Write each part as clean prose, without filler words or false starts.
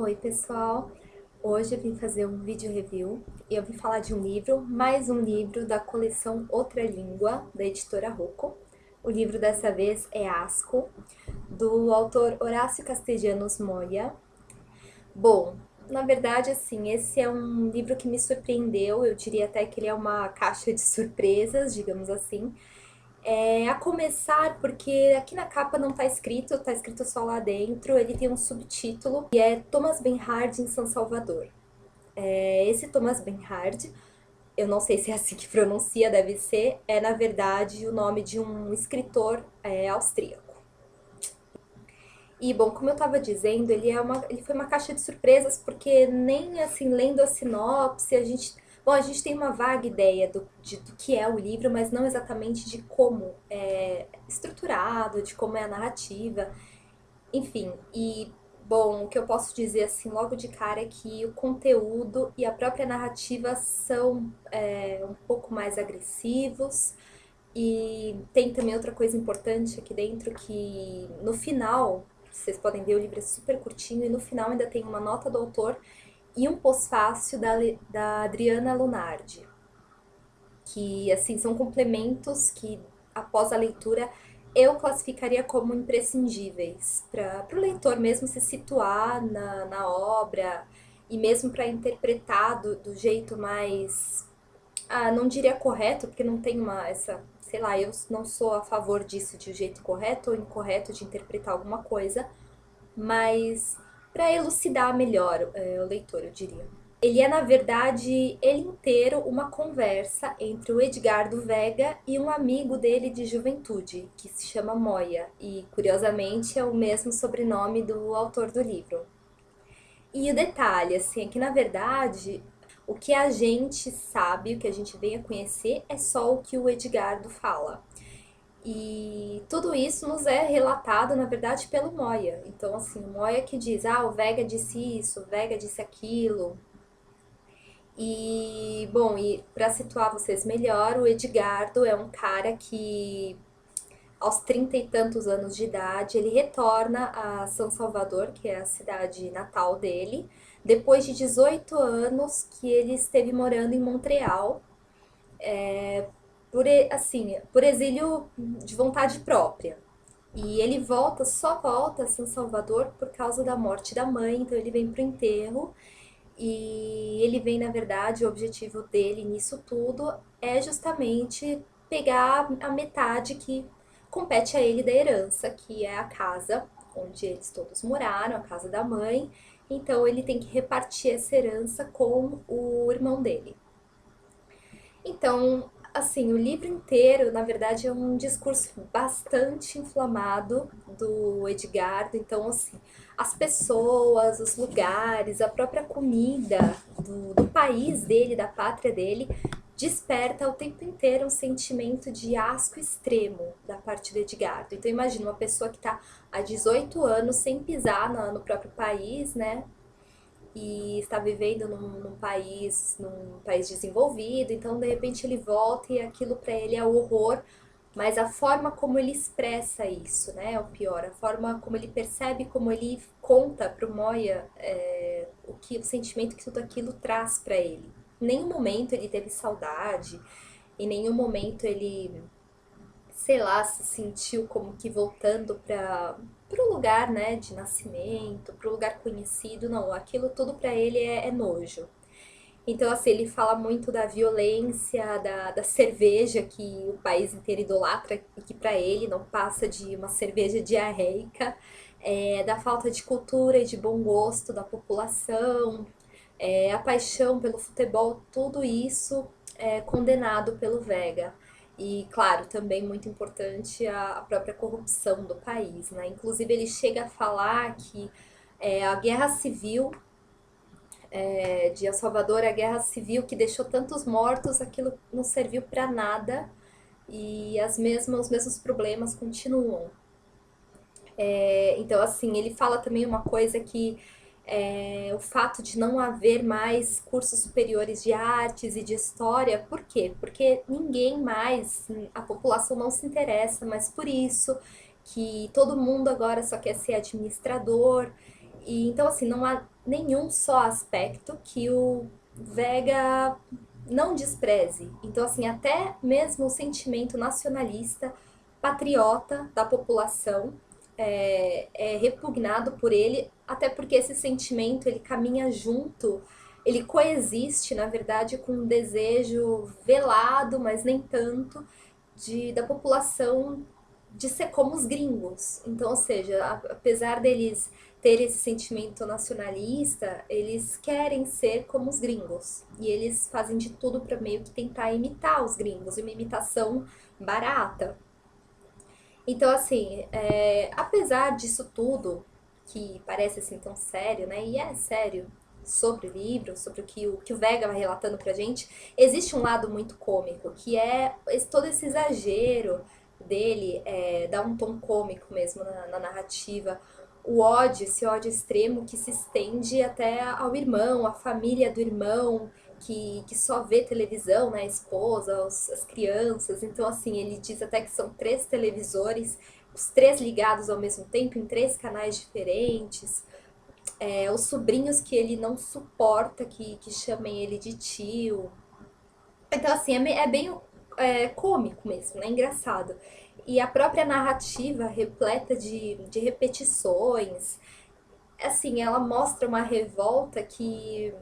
Oi pessoal, hoje eu vim fazer um vídeo review e eu vim falar de um livro, mais um livro da coleção Outra Língua, da editora Rocco. O livro dessa vez é Asco, do autor Horácio Castellanos Moya. Bom, na verdade, assim, esse é um livro que me surpreendeu, eu diria até que ele é uma caixa de surpresas, digamos assim. A começar porque aqui na capa não tá escrito só lá dentro, ele tem um subtítulo que é Thomas Bernhard em São Salvador. Esse Thomas Bernhard, eu não sei se é assim que pronuncia, deve ser, é na verdade o nome de um escritor austríaco. E bom, como eu estava dizendo, ele foi uma caixa de surpresas porque nem assim lendo a sinopse a gente tem uma vaga ideia do que é o livro, mas não exatamente de como é estruturado, de como é a narrativa, enfim. E bom, o que eu posso dizer assim logo de cara é que o conteúdo e a própria narrativa são um pouco mais agressivos. E tem também outra coisa importante aqui dentro que no final, vocês podem ver, o livro é super curtinho e no final ainda tem uma nota do autor e um pós-fácil da Adriana Lunardi, que assim são complementos que após a leitura eu classificaria como imprescindíveis para o leitor mesmo se situar na obra e mesmo para interpretar do jeito mais não diria correto, porque não tem sei lá, eu não sou a favor disso de um jeito correto ou incorreto de interpretar alguma coisa, mas para elucidar melhor o leitor, eu diria. Ele é, na verdade, ele inteiro uma conversa entre o Edgardo Vega e um amigo dele de juventude, que se chama Moya, e curiosamente é o mesmo sobrenome do autor do livro. E o detalhe, assim, é que na verdade o que a gente sabe, o que a gente vem a conhecer é só o que o Edgardo fala. E tudo isso nos é relatado, na verdade, pelo Moya. Então, assim, o Moya que diz, o Vega disse isso, o Vega disse aquilo. E, bom, e para situar vocês melhor, o Edgardo é um cara que aos 30 e tantos anos de idade, ele retorna a São Salvador, que é a cidade natal dele, depois de 18 anos que ele esteve morando em Montreal, por exílio de vontade própria. E ele só volta a São Salvador por causa da morte da mãe, então ele vem pro enterro. E ele vem, na verdade, o objetivo dele nisso tudo é justamente pegar a metade que compete a ele da herança, que é a casa onde eles todos moraram, a casa da mãe. Então ele tem que repartir essa herança com o irmão dele. Então, assim, o livro inteiro, na verdade, é um discurso bastante inflamado do Edgardo. Então, assim, as pessoas, os lugares, a própria comida do país dele, da pátria dele, desperta o tempo inteiro um sentimento de asco extremo da parte do Edgardo. Então, imagina uma pessoa que está há 18 anos sem pisar no próprio país, né? E está vivendo num país desenvolvido, então de repente ele volta e aquilo para ele é horror, mas a forma como ele expressa isso, né, é o pior, a forma como ele percebe, como ele conta pro Moya o sentimento que tudo aquilo traz para ele. Em nenhum momento ele teve saudade, em nenhum momento ele sei lá, se sentiu como que voltando para o lugar, né, de nascimento, para o lugar conhecido, não, aquilo tudo para ele é nojo. Então, assim, ele fala muito da violência, da cerveja que o país inteiro idolatra e que para ele não passa de uma cerveja diarreica, da falta de cultura e de bom gosto da população, a paixão pelo futebol, tudo isso é condenado pelo Vega. E, claro, também muito importante a própria corrupção do país, né? Inclusive, ele chega a falar que a guerra civil de El Salvador, a guerra civil que deixou tantos mortos, aquilo não serviu para nada e os mesmos problemas continuam. Então, assim, ele fala também uma coisa que o fato de não haver mais cursos superiores de artes e de história, por quê? Porque ninguém mais, a população não se interessa mais por isso, que todo mundo agora só quer ser administrador, e então assim, não há nenhum só aspecto que o Vega não despreze. Então, assim, até mesmo o sentimento nacionalista, patriota da população é repugnado por ele, até porque esse sentimento ele caminha junto, ele coexiste, na verdade, com um desejo velado, mas nem tanto, da população de ser como os gringos. Então, ou seja, apesar deles ter esse sentimento nacionalista, eles querem ser como os gringos. E eles fazem de tudo para meio que tentar imitar os gringos, uma imitação barata. Então, assim, apesar disso tudo, que parece assim tão sério, né? E é sério sobre o livro, sobre o que o Vega vai relatando pra gente, existe um lado muito cômico, que é todo esse exagero dele, dá um tom cômico mesmo na narrativa. O ódio, esse ódio extremo que se estende até ao irmão, à família do irmão, que só vê televisão, né? A esposa, as crianças. Então, assim, ele diz até que são 3 televisores, os 3 ligados ao mesmo tempo, em 3 canais diferentes. Os sobrinhos que ele não suporta, que chamem ele de tio. Então, assim, é bem cômico mesmo, né? Engraçado. E a própria narrativa, repleta de repetições, assim, ela mostra uma revolta que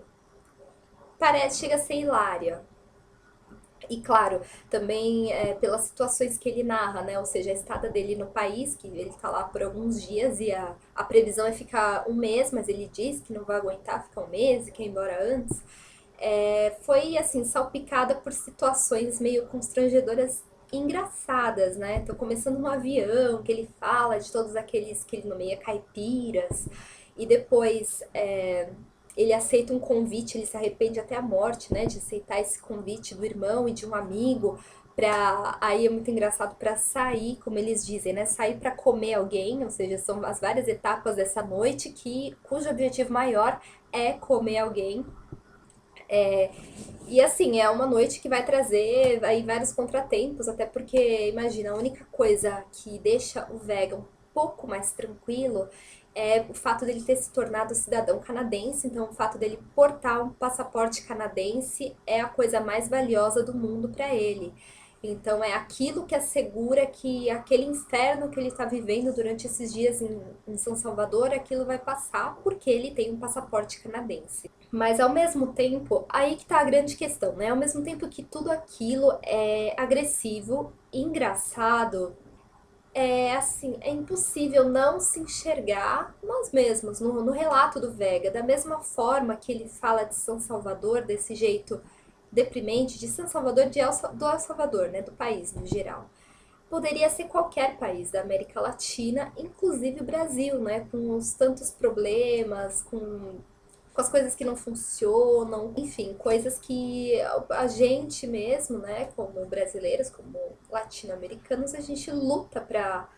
parece, chega a ser hilária. E claro, também pelas situações que ele narra, né? Ou seja, a estada dele no país, que ele tá lá por alguns dias e a previsão é ficar um mês, mas ele diz que não vai aguentar ficar um mês e quer ir embora antes. Foi assim, salpicada por situações meio constrangedoras e engraçadas, né? Então, começando no avião, que ele fala de todos aqueles que ele nomeia caipiras, e depois ele aceita um convite, ele se arrepende até a morte, né, de aceitar esse convite do irmão e de um amigo pra, aí é muito engraçado, pra sair, como eles dizem, né, sair pra comer alguém, ou seja, são as várias etapas dessa noite cujo objetivo maior é comer alguém. E assim, é uma noite que vai trazer aí vários contratempos, até porque, imagina, a única coisa que deixa o Vega um pouco mais tranquilo é o fato dele ter se tornado cidadão canadense, então o fato dele portar um passaporte canadense é a coisa mais valiosa do mundo para ele. Então é aquilo que assegura que aquele inferno que ele está vivendo durante esses dias em São Salvador, aquilo vai passar porque ele tem um passaporte canadense. Mas ao mesmo tempo, aí que tá a grande questão, né? Ao mesmo tempo que tudo aquilo é agressivo, engraçado, é assim, é impossível não se enxergar nós mesmos, no relato do Vega, da mesma forma que ele fala de São Salvador, desse jeito deprimente, de São Salvador, do El Salvador, né? Do país no geral. Poderia ser qualquer país da América Latina, inclusive o Brasil, né? Com os tantos problemas, com as coisas que não funcionam, enfim, coisas que a gente mesmo, né, como brasileiros, como latino-americanos, a gente luta para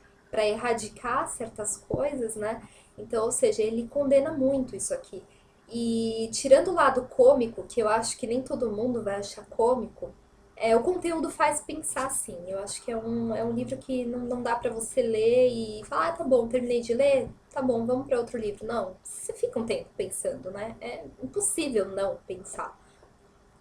erradicar certas coisas, né? Então, ou seja, ele condena muito isso aqui. E tirando o lado cômico, que eu acho que nem todo mundo vai achar cômico, o conteúdo faz pensar, sim. Eu acho que é um livro que não dá pra você ler e falar, ah, tá bom, terminei de ler, tá bom, vamos pra outro livro. Não, você fica um tempo pensando, né? É impossível não pensar.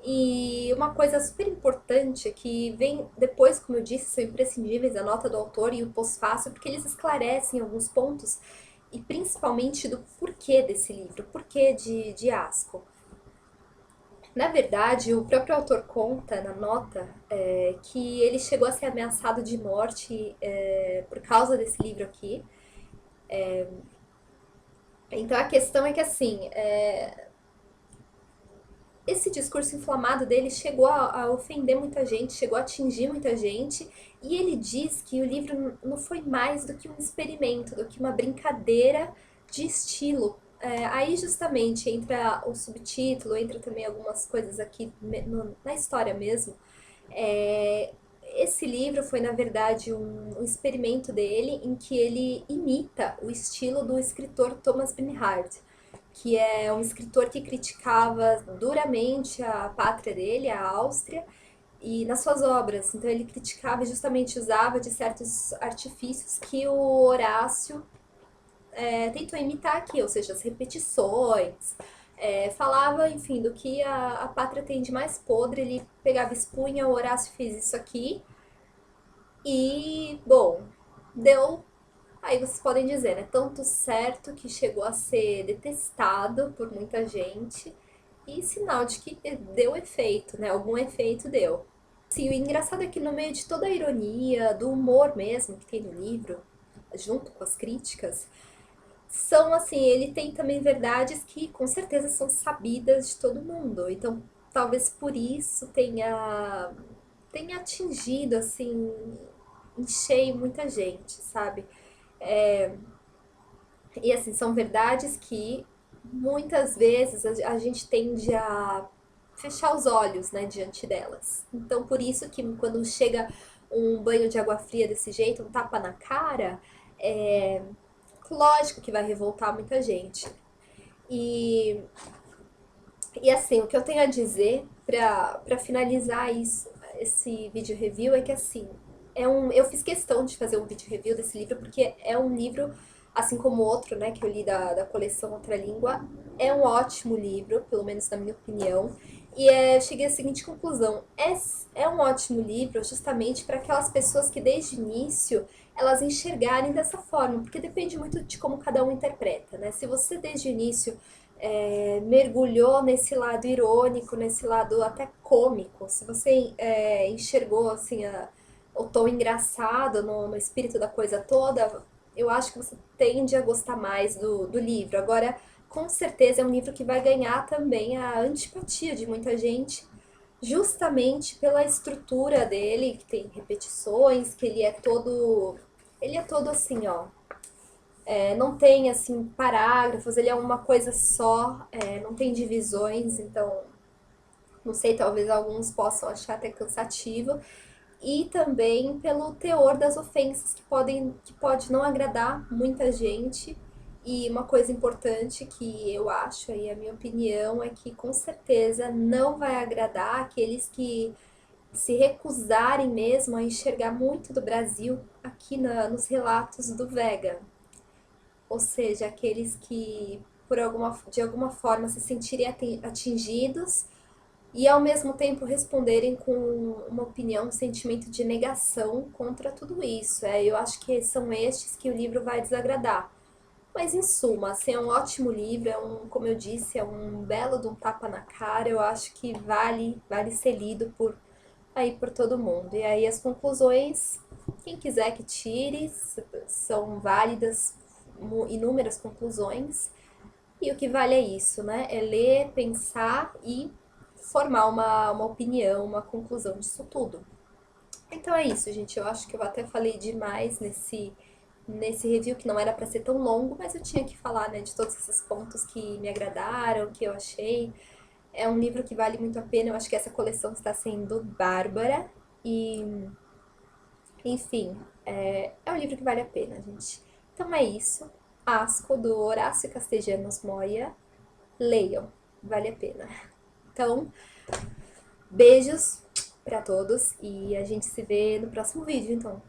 E uma coisa super importante que vem depois, como eu disse, são imprescindíveis a nota do autor e o pós-fácil, porque eles esclarecem alguns pontos e principalmente do porquê desse livro, porquê de Asco. Na verdade, o próprio autor conta na nota que ele chegou a ser ameaçado de morte por causa desse livro aqui. Então a questão é que assim, esse discurso inflamado dele chegou a ofender muita gente, chegou a atingir muita gente, e ele diz que o livro não foi mais do que um experimento, do que uma brincadeira de estilo. Aí justamente entra o subtítulo, entra também algumas coisas aqui na história mesmo. É, esse livro foi, na verdade, um experimento dele em que ele imita o estilo do escritor Thomas Bernhard, que é um escritor que criticava duramente a pátria dele, a Áustria, e nas suas obras. Então ele criticava e justamente usava de certos artifícios que o Horácio tentou imitar aqui, ou seja, as repetições. Falava, enfim, do que a pátria tem de mais podre. Ele pegava espunha, o Horácio fez isso aqui. E, bom, deu. Aí vocês podem dizer, né? Tanto certo que chegou a ser detestado por muita gente. E sinal de que deu efeito, né? Algum efeito deu. Sim, o engraçado é que no meio de toda a ironia, do humor mesmo que tem no livro, junto com as críticas, são assim, ele tem também verdades que com certeza são sabidas de todo mundo. Então, talvez por isso tenha atingido assim em cheio muita gente, sabe? E assim, são verdades que muitas vezes a gente tende a fechar os olhos, né, diante delas. Então, por isso que quando chega um banho de água fria desse jeito, um tapa na cara, é lógico que vai revoltar muita gente. E, e assim, o que eu tenho a dizer para finalizar isso, esse vídeo review é que assim, eu fiz questão de fazer um vídeo review desse livro porque é um livro, assim como outro, né, que eu li da coleção Outra Língua, é um ótimo livro, pelo menos na minha opinião. E eu cheguei à seguinte conclusão: é um ótimo livro justamente para aquelas pessoas que desde o início elas enxergarem dessa forma, porque depende muito de como cada um interpreta, né? Se você desde o início mergulhou nesse lado irônico, nesse lado até cômico, se você enxergou assim o tom engraçado no espírito da coisa toda, eu acho que você tende a gostar mais do livro. Agora, com certeza é um livro que vai ganhar também a antipatia de muita gente, justamente pela estrutura dele, que tem repetições, que ele é todo assim, ó, não tem assim parágrafos, ele é uma coisa só, não tem divisões, então não sei, talvez alguns possam achar até cansativo. E também pelo teor das ofensas que pode não agradar muita gente. E uma coisa importante que eu acho, aí a minha opinião, é que com certeza não vai agradar aqueles que se recusarem mesmo a enxergar muito do Brasil aqui nos relatos do Vega. Ou seja, aqueles que de alguma forma se sentirem atingidos e ao mesmo tempo responderem com uma opinião, um sentimento de negação contra tudo isso. Eu acho que são estes que o livro vai desagradar. Mas em suma, assim, é um ótimo livro, como eu disse, é um belo de um tapa na cara. Eu acho que vale ser lido por todo mundo. E aí as conclusões, quem quiser que tire, são válidas inúmeras conclusões. E o que vale é isso, né? É ler, pensar e formar uma opinião, uma conclusão disso tudo. Então é isso, gente. Eu acho que eu até falei demais nesse review, que não era para ser tão longo, mas eu tinha que falar, né, de todos esses pontos que me agradaram, que eu achei. É um livro que vale muito a pena. Eu acho que essa coleção está sendo bárbara. E, enfim, é um livro que vale a pena, gente. Então é isso. Asco, do Horácio Castellanos Moya. Leiam, vale a pena. Então, beijos pra todos e a gente se vê no próximo vídeo, então.